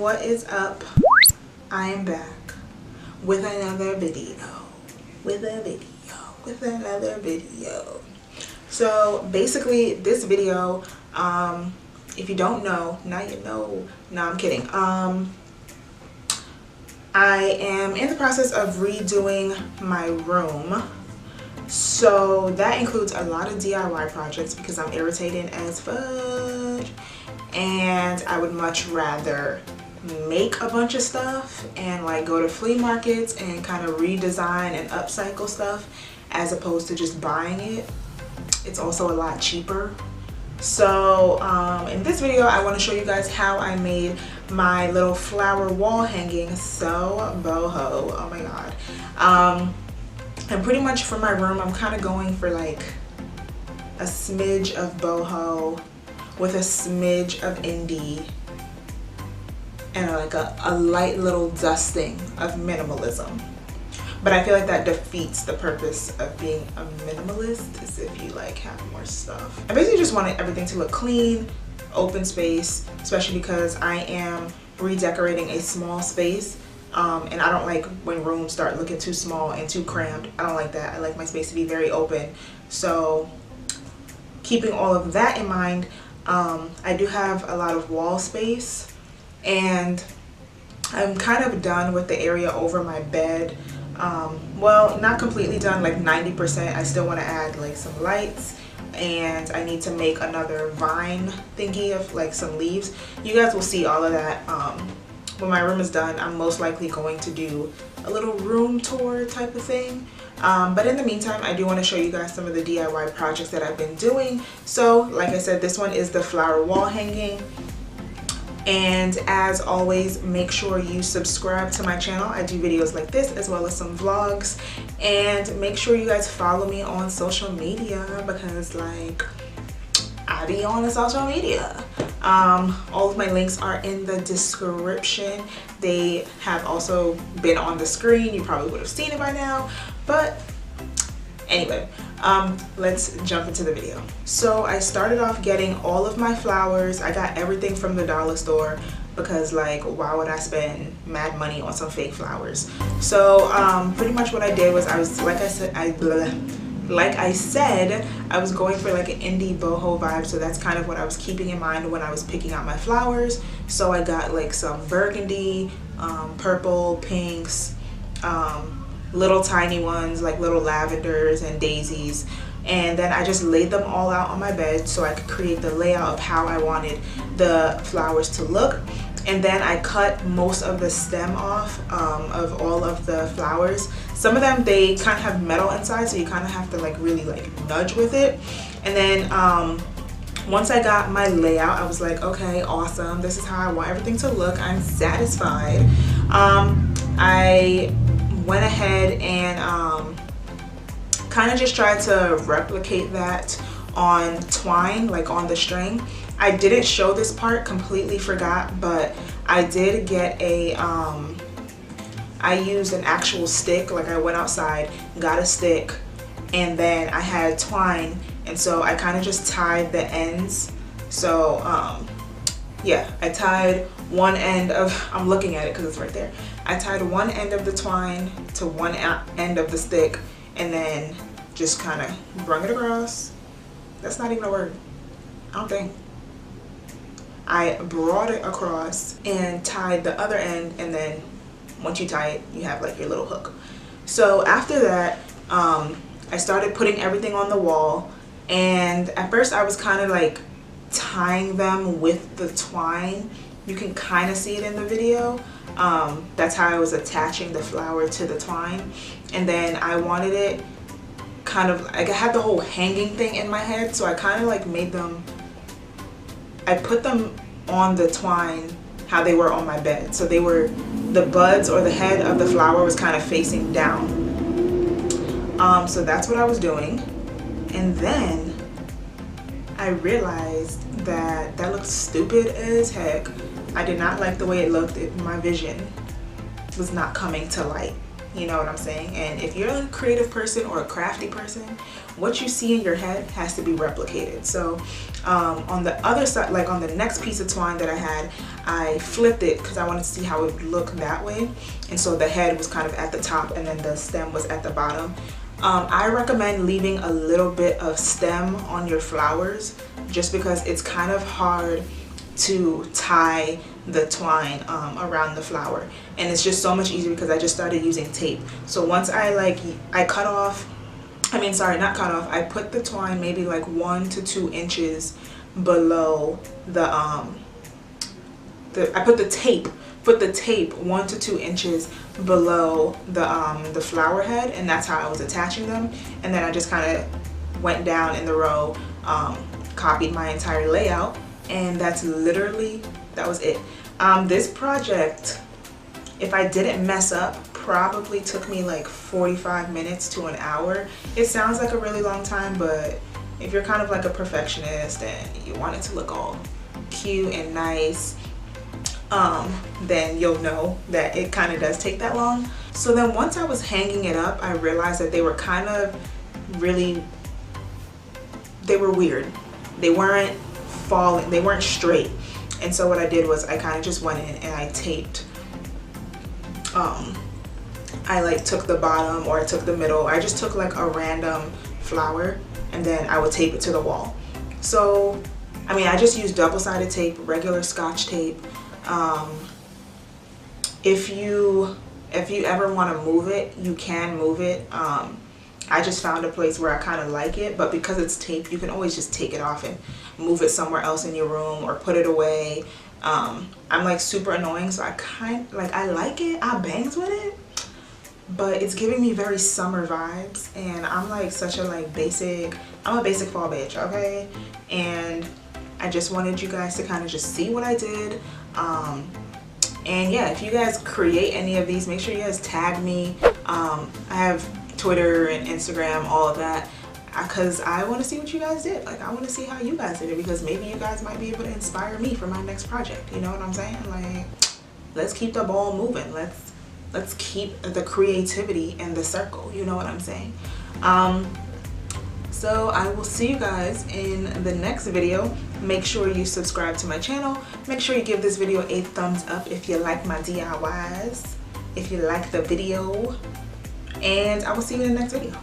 What is up? I am back with another video. So basically this video, if you don't know, now you know. No, I'm kidding. I am in the process of redoing my room. So that includes a lot of DIY projects because I'm irritating as fudge. And I would much rather make a bunch of stuff and like go to flea markets and kind of redesign and upcycle stuff as opposed to just buying it. It's also a lot cheaper. So in this video I want to show you guys how I made my little flower wall hanging. So boho, oh my god. And pretty much for my room I'm kind of going for like a smidge of boho with a smidge of indie and like a light little dusting of minimalism. But I feel like that defeats the purpose of being a minimalist, is if you like have more stuff. I basically just wanted everything to look clean, open space, especially because I am redecorating a small space. And I don't like when rooms start looking too small and too crammed. I don't like that. I like my space to be very open. So keeping all of that in mind, I do have a lot of wall space and I'm kind of done with the area over my bed. Well, not completely done, like 90%. I still want to add like some lights and I need to make another vine thingy of like some leaves. You guys will see all of that when my room is done. I'm most likely going to do a little room tour type of thing. But in the meantime, I do want to show you guys some of the DIY projects that I've been doing. So like I said, this one is the flower wall hanging. And as always, make sure you subscribe to my channel. I do videos like this as well as some vlogs. And make sure you guys follow me on social media because like I be on the social media. All of my links are in the description. They have also been on the screen. You probably would have seen it by now. But anyway, let's jump into the video. So I started off getting all of my flowers. I got everything from the dollar store because like why would I spend mad money on some fake flowers? So pretty much what I did was I was like I said I was going for like an indie boho vibe, so that's kind of what I was keeping in mind when I was picking out my flowers. So I got like some burgundy, purple, pinks, little tiny ones like little lavenders and daisies, and then I just laid them all out on my bed so I could create the layout of how I wanted the flowers to look. And then I cut most of the stem off of all of the flowers. Some of them, they kind of have metal inside, so you kind of have to like really like nudge with it. And then once I got my layout, I was like, okay, awesome. This is how I want everything to look. I'm satisfied. I went ahead and kind of just tried to replicate that on twine, like on the string. I didn't show this part, completely forgot, but I did get a, I used an actual stick. Like I went outside, got a stick, and then I had twine, and so I kind of just tied the ends. So yeah, I tied one end of, I'm looking at it because it's right there. I tied one end of the twine to one end of the stick and then just kind of brung it across. That's not even a word, I don't think. I brought it across and tied the other end, and then once you tie it, you have like your little hook. So after that, I started putting everything on the wall, and at first I was kind of like tying them with the twine. You can kind of see it in the video. That's how I was attaching the flower to the twine. And then I wanted it kind of, like I had the whole hanging thing in my head, so I kind of like made them, I put them on the twine how they were on my bed. So they were, the buds or the head of the flower was kind of facing down. So that's what I was doing. And then I realized that that looked stupid as heck. I did not like the way it looked. My vision was not coming to light. You know what I'm saying? And if you're a creative person or a crafty person, what you see in your head has to be replicated. So on the other side, like on the next piece of twine that I had, I flipped it because I wanted to see how it would look that way. And so the head was kind of at the top and then the stem was at the bottom. I recommend leaving a little bit of stem on your flowers just because it's kind of hard to tie the twine around the flower, and it's just so much easier because I just started using tape. So once I cut off, I mean sorry, not cut off, I put the twine maybe like 1 to 2 inches below the I put the tape 1 to 2 inches below the flower head, and that's how I was attaching them. And then I just kind of went down in the row, copied my entire layout, and that's literally, that was it. This project, if I didn't mess up, probably took me like 45 minutes to an hour. It sounds like a really long time, but if you're kind of like a perfectionist and you want it to look all cute and nice, then you'll know that it kind of does take that long. So then once I was hanging it up, I realized that they were kind of really, they were weird. They weren't falling, they weren't straight. And so what I did was I kind of just went in and I taped, I like took the bottom, or I took the middle, I just took like a random flower and then I would tape it to the wall. So I mean, I just used double-sided tape, regular Scotch tape. If you ever want to move it, you can move it. I just found a place where I kind of like it, but because it's tape, you can always just take it off and move it somewhere else in your room or put it away. I'm like super annoying, so I like it, I bangs with it, but it's giving me very summer vibes, and I'm like such a like basic, I'm a basic fall bitch, okay? And I just wanted you guys to kind of just see what I did. And yeah, if you guys create any of these, make sure you guys tag me. I have Twitter and Instagram, all of that, because I want to see what you guys did. Like, I want to see how you guys did it, because maybe you guys might be able to inspire me for my next project. You know what I'm saying? Like, let's keep the ball moving. Let's keep the creativity in the circle. You know what I'm saying? So I will see you guys in the next video. Make sure you subscribe to my channel. Make sure you give this video a thumbs up if you like my DIYs, if you like the video, and I will see you in the next video.